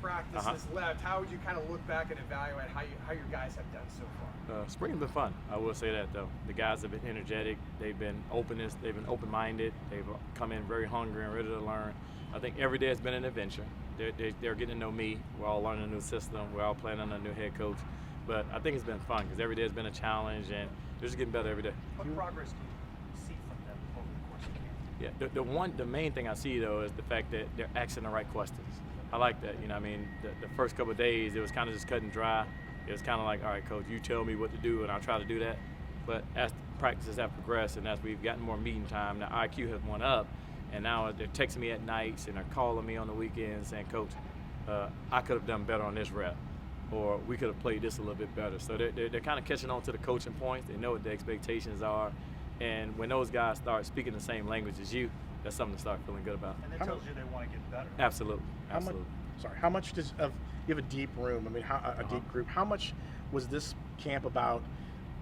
practices left. How would you kind of look back and evaluate how your guys have done so far? Spring's been fun. I will say that, though. The guys have been energetic. They've been open-minded. They've come in very hungry and ready to learn. I think every day has been an adventure. They're getting to know me. We're all learning a new system. We're all playing under a new head coach. But I think it's been fun because every day has been a challenge, and they're just getting better every day. What progress do you see from them over the course of camp? Yeah, the main thing I see, though, is the fact that they're asking the right questions. I like that. You know, I mean, the first couple of days, it was kind of just cut and dry. It was kind of like, all right, coach, you tell me what to do, and I'll try to do that. But as practices have progressed and as we've gotten more meeting time, the IQ has went up, and now they're texting me at nights and they're calling me on the weekends saying, Coach, I could have done better on this rep, or we could have played this a little bit better. So they're kind of catching on to the coaching points. They know what the expectations are, and when those guys start speaking the same language as you, that's something to start feeling good about. And it tells you they want to get better. Absolutely. How much you have a deep room? I mean, deep group. How much was this camp about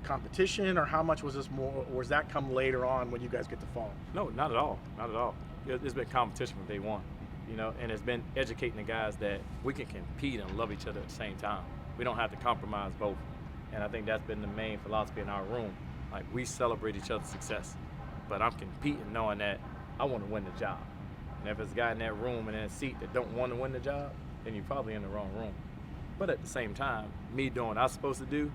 competition, or how much was this more, or does that come later on when you guys get to fall? No, not at all. Not at all. It's been competition from day one, you know, and it's been educating the guys that we can compete and love each other at the same time. We don't have to compromise both, and I think that's been the main philosophy in our room. Like, we celebrate each other's success, but I'm competing knowing that I want to win the job. And if there's a guy in that room and in that seat that don't want to win the job, then you're probably in the wrong room. But at the same time, me doing what I'm supposed to do,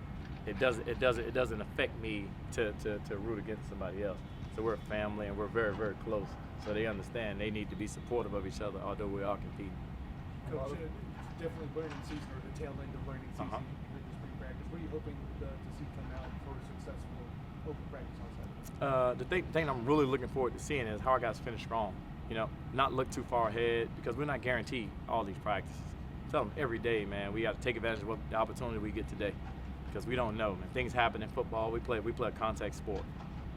it doesn't affect me to root against somebody else. So we're a family and we're very, very close. So they understand they need to be supportive of each other, although we are competing. Coach, it's definitely learning season, or the tail end of learning season. With this spring practice, what are you hoping to see come out for a successful open practice on Saturday? The thing I'm really looking forward to seeing is how our guys finish strong. You know, not look too far ahead, because we're not guaranteed all these practices. Tell them every day, man, we got to take advantage of the opportunity we get today, because we don't know, man. Things happen in football. We play a contact sport.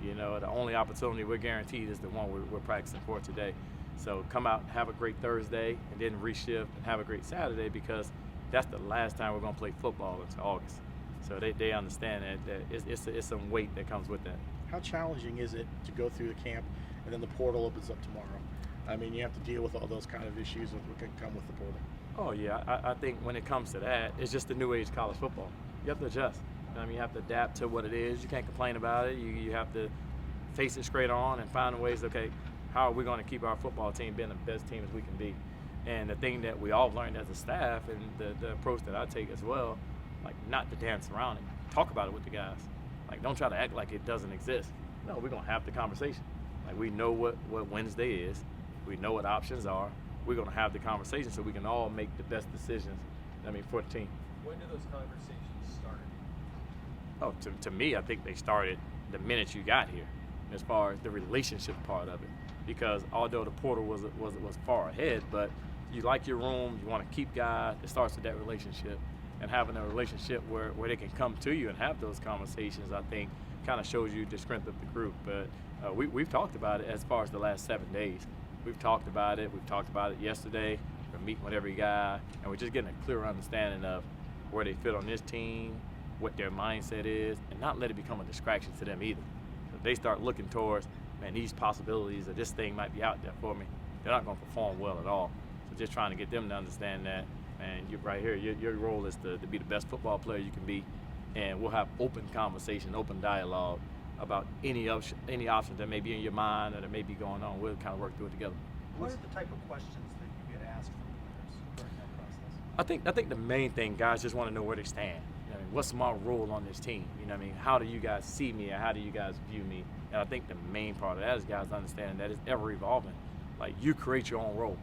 You know, the only opportunity we're guaranteed is the one we're practicing for today. So come out, have a great Thursday, and then reshift and have a great Saturday, because that's the last time we're going to play football until August. So they understand that it's some weight that comes with that. How challenging is it to go through the camp and then the portal opens up tomorrow? I mean, you have to deal with all those kind of issues that can come with the portal. Oh, yeah. I think when it comes to that, it's just the new age college football. You have to adjust. I mean, you have to adapt to what it is. You can't complain about it. You have to face it straight on and find ways, okay, how are we going to keep our football team being the best team as we can be? And the thing that we all learned as a staff, and the approach that I take as well, like, not to dance around it. Talk about it with the guys. Like, don't try to act like it doesn't exist. No, we're going to have the conversation. Like, we know what Wednesday is. We know what options are. We're going to have the conversation so we can all make the best decisions, for the team. When do those conversations start? Oh, to me, I think they started the minute you got here, as far as the relationship part of it. Because although the portal was far ahead, but you like your room, you want to keep guys, it starts with that relationship. And having a relationship where they can come to you and have those conversations, I think, kind of shows you the strength of the group. But we've talked about it as far as the last 7 days. We've talked about it. We've talked about it yesterday. We're meeting with every guy, and we're just getting a clearer understanding of where they fit on this team, what their mindset is, and not let it become a distraction to them either. If they start looking towards, man, these possibilities or this thing might be out there for me, they're not going to perform well at all. So just trying to get them to understand that, man, you're right here. Your role is to be the best football player you can be, and we'll have open conversation, open dialogue about any option that may be in your mind or that may be going on. We'll kind of work through it together. What are the type of questions that you get asked from players during that process? I think the main thing, guys just want to know where they stand. What's my role on this team? How do you guys see me, or how do you guys view me? And I think the main part of that is guys understanding that it's ever evolving. Like, you create your own role.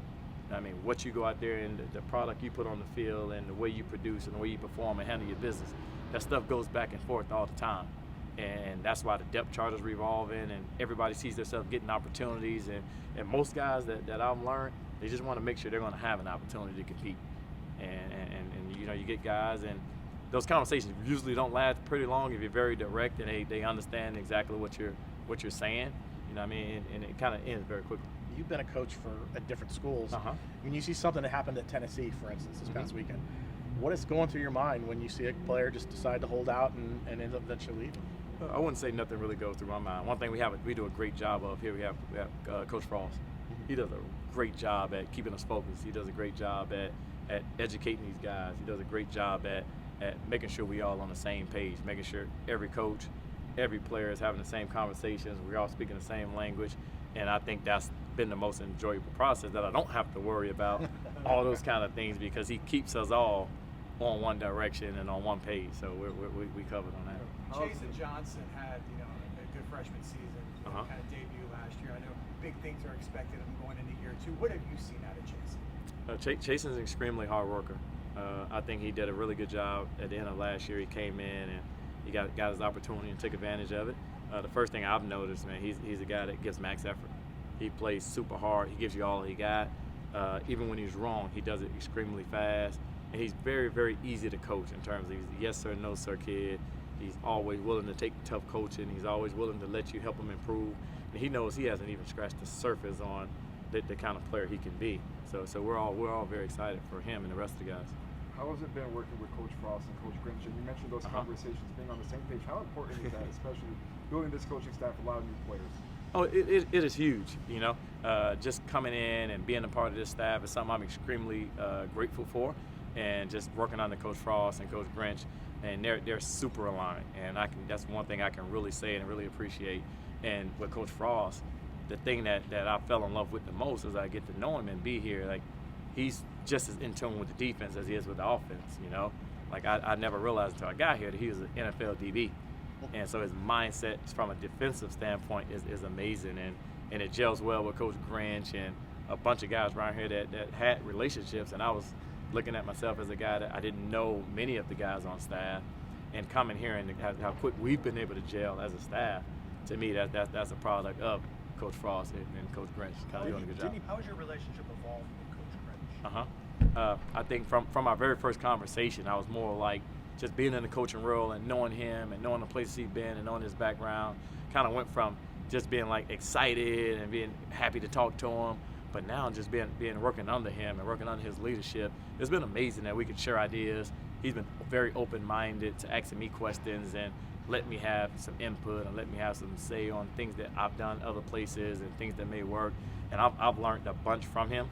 What you go out there and the product you put on the field and the way you produce and the way you perform and handle your business, that stuff goes back and forth all the time. And that's why the depth chart is revolving, and everybody sees themselves getting opportunities. And most guys that I've learned, they just want to make sure they're going to have an opportunity to compete. And you get guys, and those conversations usually don't last pretty long if you're very direct and they understand exactly what you're saying. And it kind of ends very quickly. You've been a coach at different schools. When you see something that happened at Tennessee, for instance, this past weekend, what is going through your mind when you see a player just decide to hold out and ends up eventually leaving? I wouldn't say nothing really goes through my mind. One thing we do a great job of here, we have Coach Frost. He does a great job at keeping us focused. He does a great job at at educating these guys. He does a great job at making sure we all on the same page, making sure every coach, every player is having the same conversations. We're all speaking the same language, and I think that's been the most enjoyable process, that I don't have to worry about all those kind of things, because he keeps us all on one direction and on one page. So we covered on that. Jason Johnson had, a good freshman season, kind of debut last year. I know big things are expected of him going into year 2. What have you seen out of Jason? Jason's an extremely hard worker. I think he did a really good job at the end of last year. He came in and he got his opportunity and took advantage of it. The first thing I've noticed, man, he's a guy that gives max effort. He plays super hard. He gives you all he got. Even when he's wrong, he does it extremely fast. And he's very, very easy to coach in terms of he's a yes sir, no sir kid. He's always willing to take tough coaching. He's always willing to let you help him improve. And he knows he hasn't even scratched the surface on the kind of player he can be. So we're all very excited for him and the rest of the guys. How has it been working with Coach Frost and Coach Grinch? And you mentioned those conversations, being on the same page. How important is that, especially building this coaching staff, a lot of new players? Oh, it is huge, just coming in and being a part of this staff is something I'm extremely grateful for, and just working under Coach Frost and Coach Grinch, and they're super aligned, and that's one thing I can really say and really appreciate. And with Coach Frost, the thing that I fell in love with the most is I get to know him and be here. Like, he's just as in tune with the defense as he is with the offense, Like, I never realized until I got here that he was an NFL DB. And so his mindset from a defensive standpoint is amazing, and it gels well with Coach Grinch and a bunch of guys around here that had relationships. And I was looking at myself as a guy that I didn't know many of the guys on staff, and coming here and how quick we've been able to gel as a staff. To me, that's a product of Coach Frost and Coach Grinch kind of doing a good job. How has your relationship evolved with Coach Grinch? I think from our very first conversation, I was more like just being in the coaching role and knowing him and knowing the places he's been and knowing his background. Kind of went from just being like excited and being happy to talk to him, but now just being working under him and working under his leadership. It's been amazing that we could share ideas. He's been very open-minded to asking me questions and let me have some input and let me have some say on things that I've done other places and things that may work. And I've learned a bunch from him.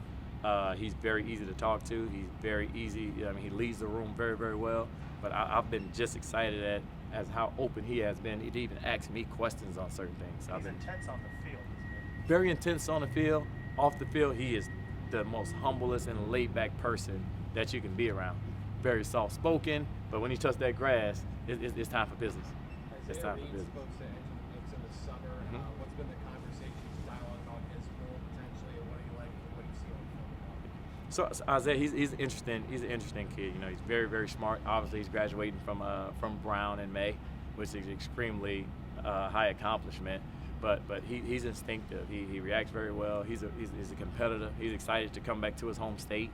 He's very easy to talk to. He's very easy. He leads the room very, very well. But I've been just excited as how open he has been to even ask me questions on certain things. He's intense on the field, isn't he? Very intense on the field. Off the field, he is the most humblest and laid-back person that you can be around. Very soft-spoken, but when he touches that grass, it's time for business. It's time for business. Folks in the summer. What's been the conversations, dialogue about his role potentially, and what do you like, and what do you see on the field? So Isaiah, he's interesting. He's an interesting kid. He's very, very smart. Obviously, he's graduating from Brown in May, which is extremely high accomplishment. But he's instinctive. He reacts very well. He's a competitor. He's excited to come back to his home state.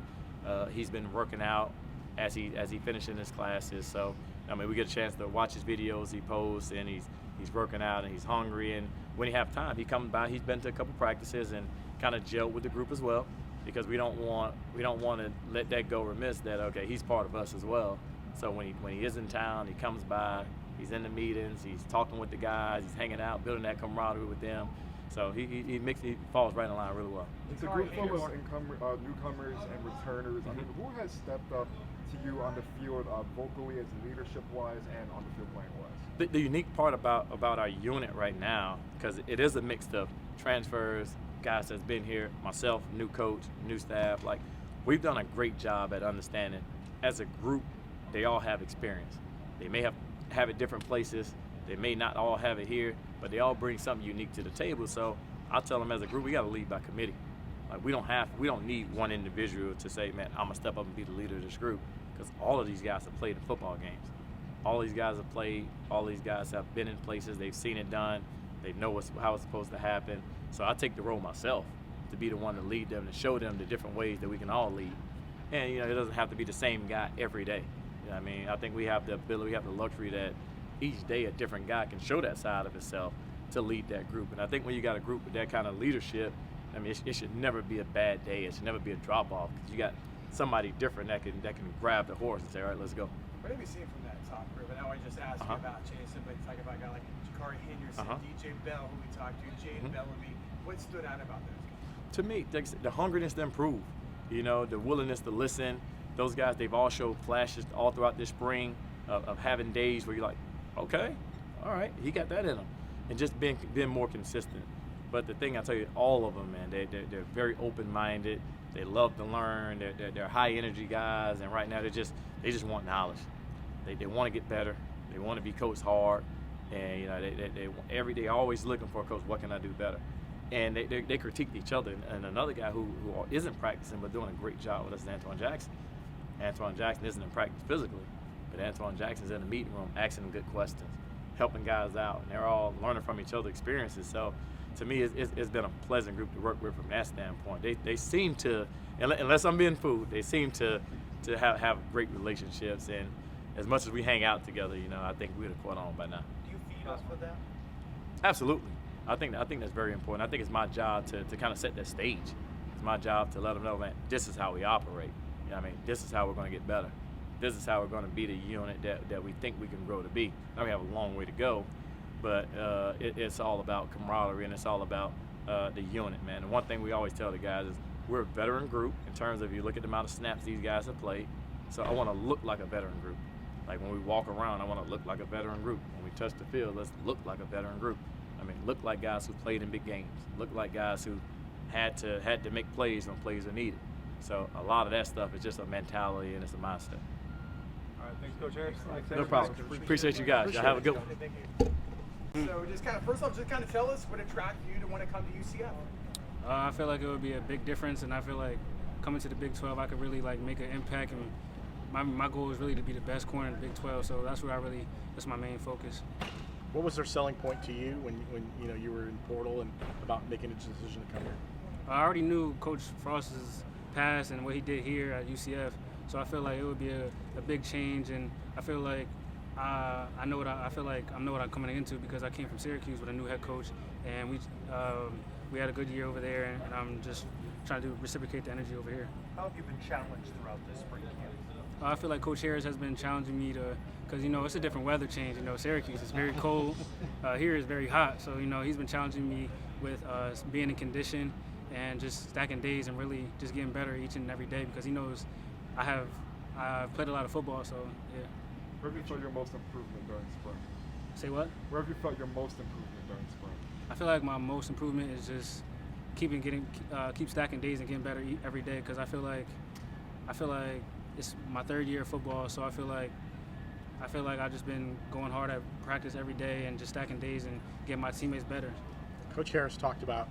He's been working out as he finishing his classes. So we get a chance to watch his videos he posts, and he's working out and he's hungry. And when he have time, he comes by. He's been to a couple practices and kind of gelled with the group as well, because we don't want to let that go remiss that he's part of us as well. So when he is in town, he comes by. He's in the meetings. He's talking with the guys. He's hanging out, building that camaraderie with them. So he falls right in line really well. It's a group full of newcomers and returners. Who has stepped up to you on the field vocally, as leadership-wise, and on the field playing-wise? The unique part about our unit right now, because it is a mix of transfers, guys that's been here, myself, new coach, new staff. Like, we've done a great job at understanding, as a group, they all have experience. They may have it different places. They may not all have it here, but they all bring something unique to the table. So I tell them, as a group, we got to lead by committee. Like, we don't need one individual to say, man, I'm gonna step up and be the leader of this group, because all of these guys have played in football games. All these guys have played. All these guys have been in places. They've seen it done. They know how it's supposed to happen. So I take the role myself to be the one to lead them, to show them the different ways that we can all lead. And it doesn't have to be the same guy every day. I think we have the ability, we have the luxury that each day a different guy can show that side of himself to lead that group. And I think when you got a group with that kind of leadership, it should never be a bad day. It should never be a drop-off, because you got somebody different that can grab the horse and say, all right, let's go. What have you seen from that top group? I know I just asked you about Jason, but talk about a guy like Ja'Cari Henderson, DJ Bell, who we talked to, Jaden Bellamy. What stood out about those guys? To me, the hungriness to improve, the willingness to listen, those guys, they've all showed flashes all throughout this spring of having days where you're like, okay, all right, he got that in him, and just being more consistent. But the thing I tell you, all of them, man, they're very open-minded. They love to learn. They're high-energy guys, and right now they just want knowledge. They want to get better. They want to be coached hard, and you know they every day always looking for a coach. What can I do better? And they critique each other. And another guy who isn't practicing but doing a great job with us is Antoine Jackson. Antoine Jackson isn't in practice physically, but Antoine Jackson's in the meeting room asking them good questions, helping guys out, and they're all learning from each other's experiences. So to me, it's been a pleasant group to work with from that standpoint. They seem to, unless I'm being fooled, they seem to have great relationships. And as much as we hang out together, you know, I think we'd have caught on by now. Do you feed off of that? Absolutely. I think that's very important. I think it's my job to kind of set that stage. It's my job to let them know, man, this is how we operate. You know what I mean? This is how we're going to get better. This is how we're going to be the unit that we think we can grow to be. Now we have a long way to go, but it's all about camaraderie, and it's all about the unit, man. And one thing we always tell the guys is we're a veteran group in terms of you look at the amount of snaps these guys have played. So I want to look like a veteran group. Like when we walk around, I want to look like a veteran group. When we touch the field, let's look like a veteran group. I mean, look like guys who played in big games. Look like guys who had to make plays when plays were needed. So a lot of that stuff is just a mentality and it's a mindset. All right, thanks, Coach Harris. No problem. Appreciate you guys. Y'all have a good one. Thank you. So just kind of, first off, just kind of tell us what attracted you to want to come to UCF. I feel like it would be a big difference, and I feel like coming to the Big 12, I could really like make an impact, and my goal is really to be the best corner in the Big 12. So that's that's my main focus. What was their selling point to you when you know you were in portal and about making a decision to come here? I already knew Coach Frost's past and what he did here at UCF, so I feel like it would be a big change, and I feel like I know what I'm coming into because I came from Syracuse with a new head coach, and we had a good year over there, and I'm just trying to reciprocate the energy over here. How have you been challenged throughout this spring camp? I feel like Coach Harris has been challenging me because, you know, it's a different weather change. You know, Syracuse is very cold. Here is very hot. So, you know, he's been challenging me with being in condition and just stacking days and really just getting better each and every day because he knows I've played a lot of football. So, yeah. Where have you felt your most improvement during spring? Say what? Where have you felt your most improvement during spring? I feel like my most improvement is just keep stacking days and getting better every day because I feel like it's my third year of football, so I feel like I've just been going hard at practice every day and just stacking days and getting my teammates better. Coach Harris talked about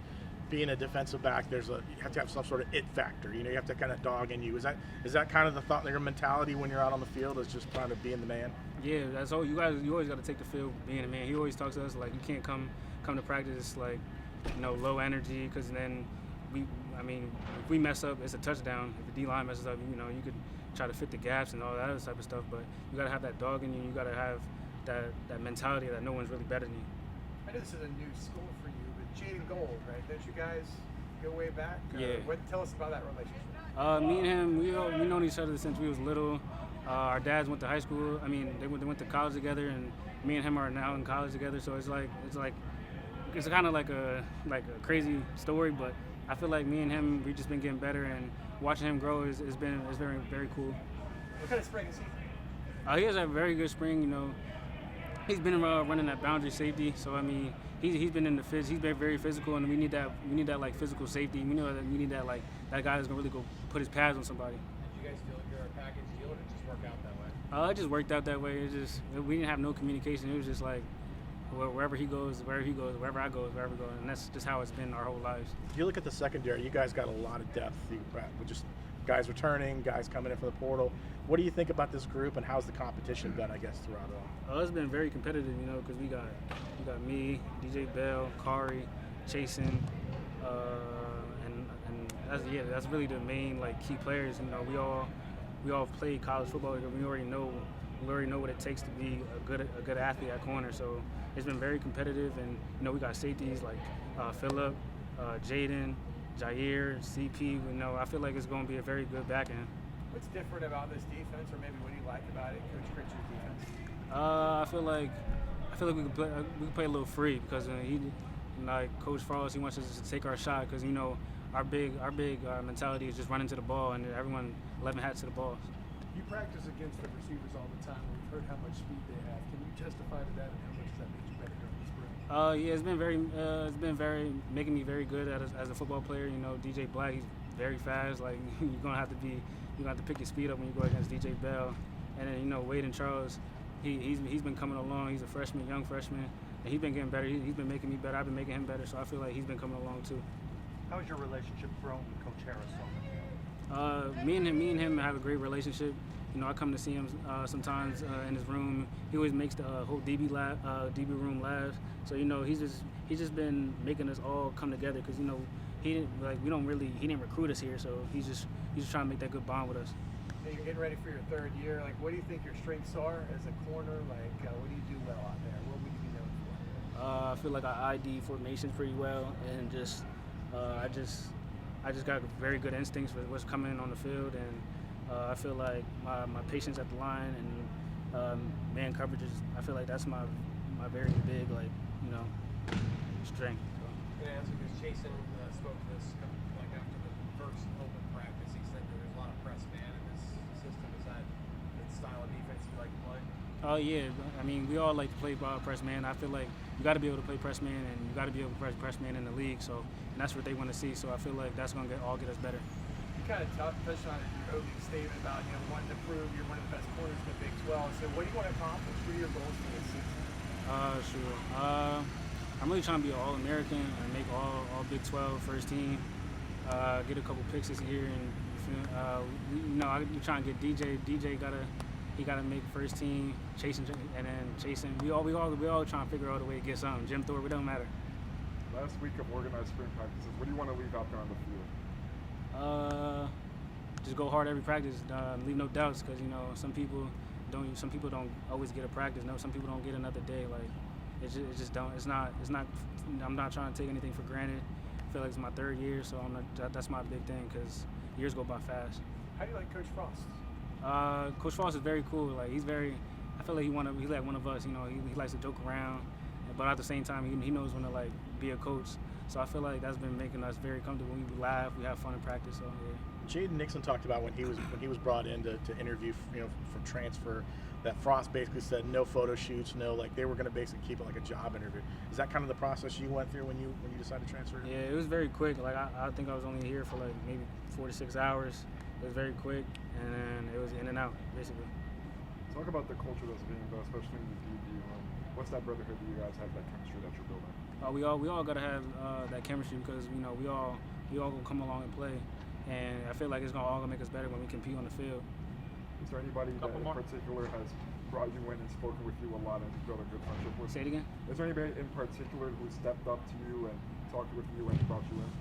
being a defensive back. You have to have some sort of it factor. You know, you have to kind of dog in you. Is that kind of the thought, your mentality when you're out on the field, is just trying to be in the man? Yeah, that's all. You always got to take the field being a man. He always talks to us like you can't come to practice like, you know, low energy because then if we mess up, it's a touchdown. If the D-line messes up, you know, you could try to fit the gaps and all that other type of stuff, but you got to have that dog in you. You got to have that mentality that no one's really better than you. I know this is a new school for you, but Jaden Gold, right? Don't you guys go way back? Yeah. Tell us about that relationship. Me and him, we known each other since we was little. Our dads went to high school. I mean, they went to college together, and me and him are now in college together. So it's kind of like a crazy story, but I feel like me and him, we've just been getting better, and watching him grow is very, very cool. What kind of spring is he? He has a very good spring. You know, he's been running that boundary safety. So I mean, he's been in the phys. He's been very physical, and we need that like physical safety. We know that we need that like that guy that's gonna really go put his pads on somebody. Did you guys feel like you're a package deal, or did it just work out that way? It just worked out that way. We didn't have no communication. It was just like wherever he goes, wherever I go, and that's just how it's been our whole lives. If you look at the secondary, you guys got a lot of depth. With just guys returning, guys coming in from the portal. What do you think about this group, and how's the competition been, I guess, throughout it all? It's been very competitive, you know, because we got me, DJ Bell, Kari, Chasen, and that's really the main like key players. You know, we all played college football. We already know what it takes to be a good athlete at corner. So it's been very competitive, and you know we got safeties like Phillip, Jaden, Jair, CP. You know, I feel like it's going to be a very good back end. What's different about this defense, or maybe what do you like about it, Coach Critch's defense? I feel like we can play a little free because like Coach Frost, he wants us to take our shot because you know our big mentality is just running to the ball, and everyone 11 hats to the ball. You practice against the receivers all the time. We've heard how much speed they have. Can you testify to that, and how much has that made you better during the spring? Yeah, it's been making me very good as a football player. You know, DJ Black, he's very fast. Like you're gonna have to pick your speed up when you go against DJ Bell. And then, you know, Wade and Charles, he's been coming along. He's a freshman, young freshman, and he's been getting better. He's been making me better. I've been making him better. So I feel like he's been coming along too. How has your relationship grown with Coach Harris so much? Me and him have a great relationship. You know, I come to see him sometimes in his room. He always makes the whole DB room laugh. So, you know, he's just been making us all come together because, you know, he didn't recruit us here, so he's just trying to make that good bond with us. Hey, you're getting ready for your third year. Like, what do you think your strengths are as a corner? Like, what do you do well out there? What would you be known for? I feel like I ID formations pretty well, and I just got very good instincts for what's coming on the field, and I feel like my patience at the line and man coverages. I feel like that's my very big strength. So. I'm gonna ask you because Jason spoke to this like after the first open practice. He said that there's a lot of press man in this system. Is that the style of defense you like to play? Oh yeah, I mean we all like to play press man. I feel like you got to be able to play press man, and you got to be able to press man in the league. So, and that's what they want to see. So I feel like that's gonna get us better. You kind of touched on it in your opening statement about wanting to prove you're one of the best corners in the Big 12. So what do you want to accomplish? What are your goals for this season? Sure. I'm really trying to be an All-American and make all Big 12 first team. Get a couple picks this year, and I'm trying to get DJ. DJ gotta make first team. Chasing, and then chasing. We all trying to figure out a way to get something. Jim Thorpe, it don't matter. Last week of organized spring practices, what do you want to leave out there on the field? Just go hard every practice. Leave no doubts, because some people don't always get a practice. No, some people don't get another day. Like it just don't. It's not. I'm not trying to take anything for granted. I feel like it's my third year, so that's my big thing, because years go by fast. How do you like Coach Frost? Coach Frost is very cool. Like I feel like he's like one of us. He likes to joke around, but at the same time he knows when to like be a coach. So I feel like that's been making us very comfortable. We laugh, we have fun in practice. So yeah. Jaden Nixon talked about when he was brought in to interview for transfer, that Frost basically said no photo shoots, they were going to basically keep it like a job interview. Is that kind of the process you went through when you decided to transfer? Yeah, it was very quick. Like I think I was only here for like maybe 4 to 6 hours. It was very quick, and then it was in and out basically. Talk about the culture that's being built, especially in the DB. What's that brotherhood that you guys have, that chemistry that you're building? We all gotta have that chemistry, because we all gonna come along and play, and I feel like it's all gonna make us better when we compete on the field. Is there anybody that in particular has brought you in and spoken with you a lot and built a good friendship with? Say it again? Is there anybody in particular who stepped up to you and talked with you and brought you in?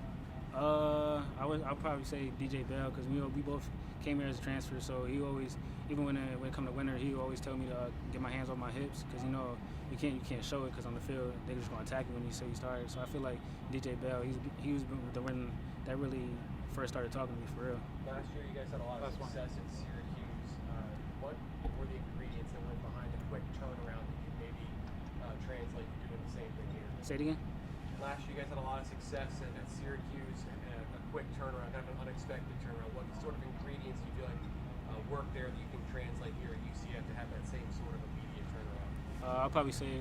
I'll probably say DJ Bell, because we both came here as a transfer, so he always, even when it come to winter, he always tell me to get my hands on my hips, because you can't show it, because on the field they're just gonna attack you when you say you started. So I feel like DJ Bell, he was the one that really first started talking to me for real. Last year you guys had a lot of success at Syracuse. What were the ingredients that went behind a quick turnaround that you maybe translate to doing the same thing here? Say it again? Last year you guys had a lot of success at Syracuse, and a quick turnaround, kind of an unexpected turnaround. What sort of ingredients do you feel like work there that you can translate here at UCF to have that same sort of immediate turnaround? I'll probably say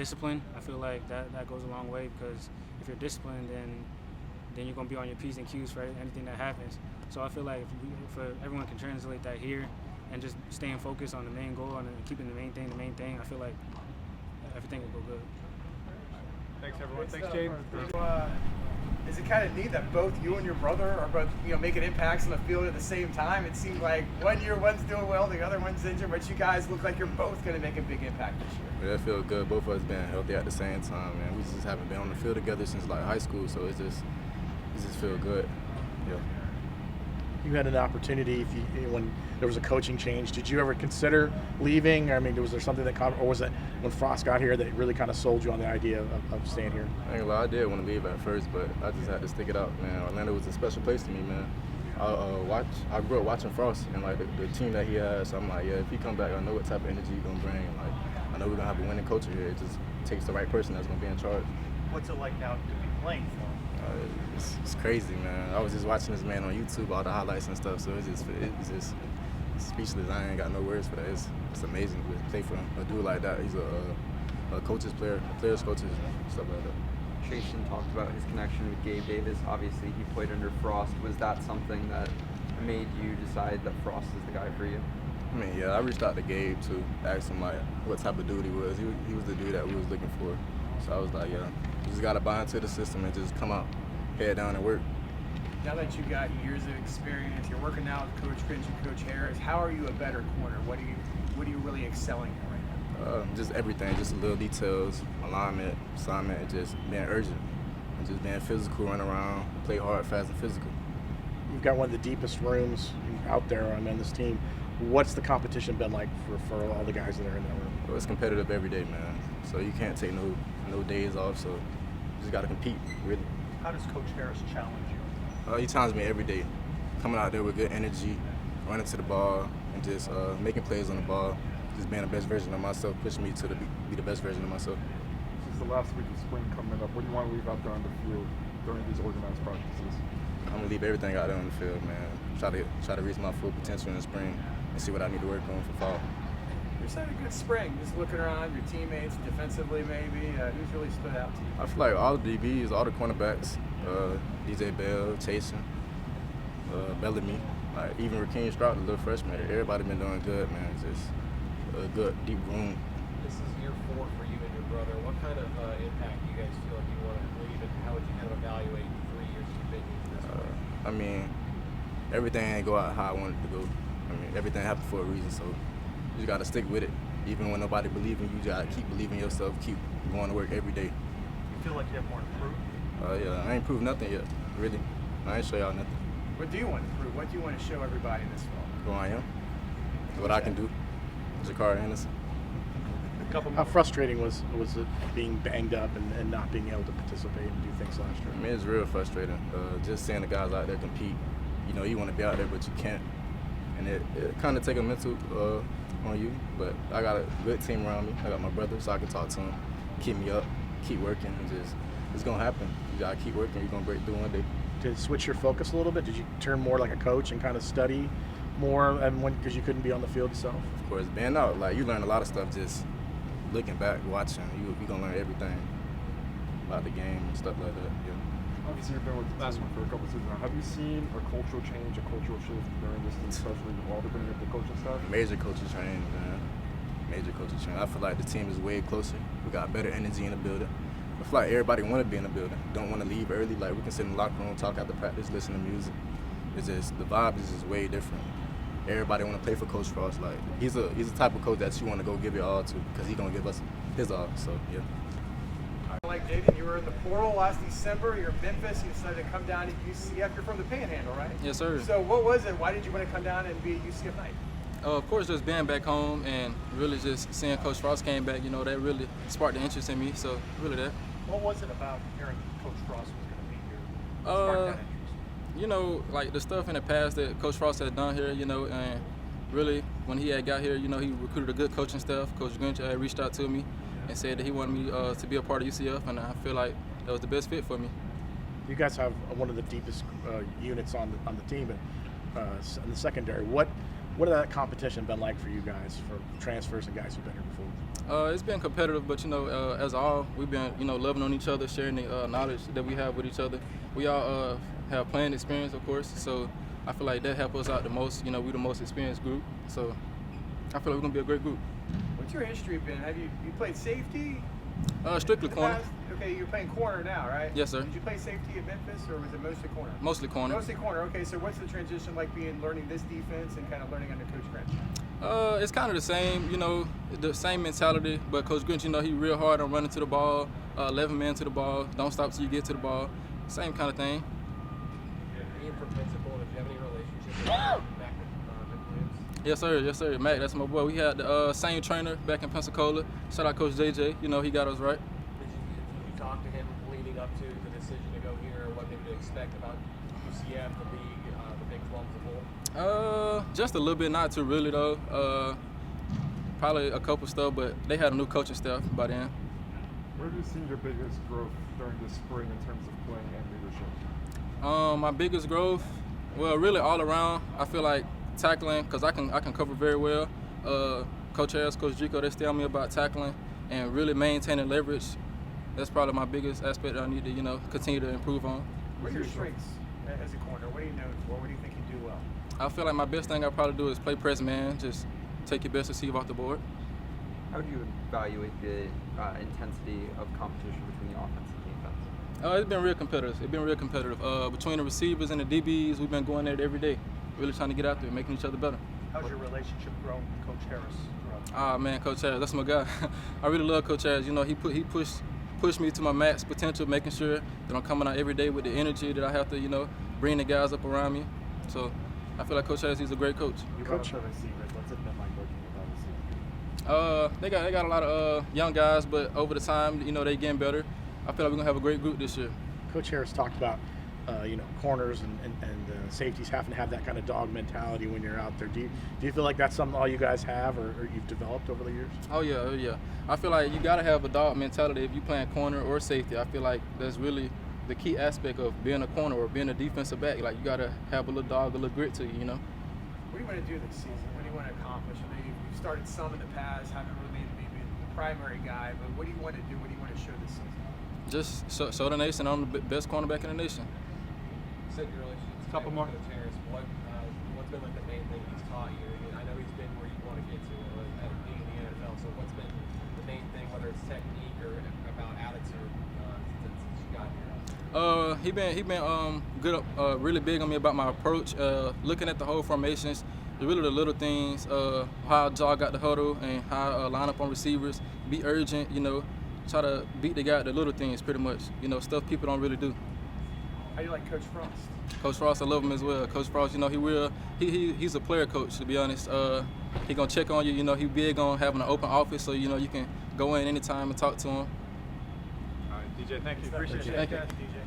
discipline. I feel like that goes a long way, because if you're disciplined, then you're going to be on your P's and Q's for anything that happens. So I feel like if everyone can translate that here and just staying focused on the main goal and keeping the main thing, I feel like everything will go good. Thanks, everyone. Thanks, Jaden. Is it kind of neat that both you and your brother are both, making impacts on the field at the same time? It seems like one year one's doing well, the other one's injured, but you guys look like you're both going to make a big impact this year. Yeah, that feels good. Both of us being healthy at the same time, man. We just haven't been on the field together since like high school, so it just feels good. Yeah. You had an opportunity when there was a coaching change. Did you ever consider leaving? I mean, was there something that or was it when Frost got here that really kind of sold you on the idea of staying here? I did want to leave at first, but I just had to stick it out, man. Orlando was a special place to me, man. I grew up watching Frost and like the team that he has. So I'm like, yeah, if he come back, I know what type of energy he's gonna bring. Like, I know we're gonna have a winning culture here. It just takes the right person that's gonna be in charge. What's it like now to be playing for him? It's crazy, man. I was just watching this man on YouTube, all the highlights and stuff. So it's just speechless. I ain't got no words for that. It's amazing to play for him. A dude like that, he's a coach's player, players coaches, stuff like that. Jason talked about his connection with Gabe Davis. Obviously, he played under Frost. Was that something that made you decide that Frost is the guy for you? I mean, yeah, I reached out to Gabe to ask him like what type of dude he was. He was the dude that we was looking for. So I was like, yeah, you just gotta buy into the system and just come out, head down and work. Now that you got years of experience, you're working now with Coach Grinch and Coach Harris. How are you a better corner? What are you really excelling at right now? Just everything, just the little details, alignment, assignment, and just being urgent, and just being physical, run around, play hard, fast, and physical. You've got one of the deepest rooms out there on this team. What's the competition been like for all the guys that are in that room? Well, it's competitive every day, man. So you can't take no days off. So you just got to compete, really. How does Coach Harris challenge you? He challenges me every day, coming out there with good energy, running to the ball, and just making plays on the ball, just being the best version of myself, pushing me to be the best version of myself. Since the last week of spring coming up, what do you want to leave out there on the field during these organized practices? I'm gonna leave everything out there on the field, man. Try to reach my full potential in the spring and see what I need to work on for fall. You're having a good spring. Just looking around your teammates defensively, maybe. Who's really stood out to you? I feel like all the DBs, all the cornerbacks, DJ Bell, Chasing, Bellamy, like even Rakeem Stroud, the little freshman. Everybody been doing good, man. It's just a good deep room. This is year 4 for you and your brother. What kind of impact do you guys feel like you want to leave, and how would you kind of evaluate the 3 years you've been here to this point? I mean, everything ain't go out how I wanted it to go. I mean, everything happened for a reason, so you just gotta stick with it. Even when nobody believes in you, you gotta keep believing in yourself, keep going to work every day. You feel like you have more to prove? Yeah, I ain't proved nothing yet, really. I ain't show y'all nothing. What do you want to prove? What do you want to show everybody this fall? Who I am, what I can do. Ja'Cari Henderson. How frustrating was it being banged up and not being able to participate and do things last year? I mean, it's real frustrating. Just seeing the guys out there compete. You know, you want to be out there, but you can't. And it kind of take a mental on you. But I got a good team around me. I got my brother, so I can talk to him, keep me up, keep working, and it's gonna happen. You gotta keep working. You're gonna break through one day. Did it switch your focus a little bit? Did you turn more like a coach and kind of study more, and because you couldn't be on the field yourself? Of course, being out, like you learn a lot of stuff just looking back, watching. You gonna learn everything about the game and stuff like that. Yeah. Obviously, you've been with the team for a couple seasons now. Have you seen a cultural change, a cultural shift during this, especially with all the bringing up the coaching staff? Major culture change, man. Major culture change. I feel like the team is way closer. We got better energy in the building. I feel like everybody want to be in the building. Don't want to leave early. Like we can sit in the locker room, talk after practice, listen to music. It's just the vibe is just way different. Everybody want to play for Coach Frost. Like he's the type of coach that you want to go give your all to because he's gonna give us his all. So yeah. Like Jaden, you were in the portal last December. You're in Memphis. You decided to come down to UCF. You're from the Panhandle, right? Yes, sir. So what was it? Why did you want to come down and be a UCF Knight? Of course, just being back home and really just seeing Coach Frost came back, you know, that really sparked the interest in me. So really that. What was it about hearing Coach Frost was going to be here that sparked that interest? You know, like the stuff in the past that Coach Frost had done here, you know, and really when he had got here, you know, he recruited a good coaching staff. Coach Grinch had reached out to me and said that he wanted me to be a part of UCF, and I feel like that was the best fit for me. You guys have one of the deepest units on the team in the secondary. What has that competition been like for you guys, for transfers and guys who've been here before? It's been competitive, but you know, as all, we've been, you know, loving on each other, sharing the knowledge that we have with each other. We all have playing experience, of course, so I feel like that helps us out the most. You know, we're the most experienced group, so I feel like we're gonna be a great group. What's your history been? Have you played safety? Strictly corner. Okay, you're playing corner now, right? Yes, sir. Did you play safety at Memphis, or was it mostly corner? Mostly corner. Mostly corner. Okay, so what's the transition like learning this defense and kind of learning under Coach Grinch? It's kind of the same, you know, the same mentality, but Coach Grinch, you know, he real hard on running to the ball, 11 men to the ball, don't stop till you get to the ball, same kind of thing. Being from Pensacola, did you have any relationship with Mac Williams? Yes, sir. Yes, sir. Mac, that's my boy. We had the same trainer back in Pensacola. Shout out Coach JJ. You know, he got us right. Did you talk to him leading up to the decision to go here, or what maybe to expect about UCF, the league, the Big 12 as a whole? Just a little bit, not too really though. Probably a couple stuff, but they had a new coaching staff by then. Where have you seen your biggest growth during this spring in terms of playing and leadership? My biggest growth, well, really all around. I feel like tackling, because I can cover very well. Coach Harris, Coach Jico, they tell me about tackling and really maintaining leverage. That's probably my biggest aspect that I need to, continue to improve on. What are your strengths as a corner? What are you known for? What do you think you do well? I feel like my best thing I probably do is play press man, just take your best receiver off the board. How do you evaluate the intensity of competition between the offense and defense? It's been real competitive. Between the receivers and the DBs, we've been going at it every day, really trying to get out there, making each other better. How's your relationship grown with Coach Harris throughout? Ah man, Coach Harris, that's my guy. I really love Coach Harris. He pushed me to my max potential, making sure that I'm coming out every day with the energy that I have to, bring the guys up around me. So I feel like Coach Harris, he's a great coach. You brought up the receivers. What's it been like working with our receivers? They got a lot of young guys, but over the time, they getting better. I feel like we're gonna have a great group this year. Coach Harris talked about, corners and safeties having to have that kind of dog mentality when you're out there. Do you feel like that's something all you guys have or you've developed over the years? Oh yeah. I feel like you gotta have a dog mentality if you're playing corner or safety. I feel like that's really the key aspect of being a corner or being a defensive back. Like you gotta have a little dog, a little grit to you. What do you want to do this season? What do you want to accomplish? I know you've started some in the past, haven't really been the primary guy, but what do you want to do? What do you want to show this season? Just show the nation I'm the best cornerback in the nation. You said your relationship's Couple more. with Coach Harris. What's been like the main thing he's taught you? I know he's been where you want to get to at being in the NFL. So what's been the main thing, whether it's technique or about attitude, since you got here? He been good, really big on me about my approach, looking at the whole formations, really the little things, how I jog out the huddle and how I line up on receivers, be urgent, try to beat the guy at the little things pretty much, stuff people don't really do. How do you like Coach Frost? Coach Frost, I love him as well. Coach Frost, he's a player coach, to be honest. He gonna check on you, he big on having an open office so, you can go in anytime and talk to him. All right, DJ, thank you. Appreciate it. Thank you. DJ.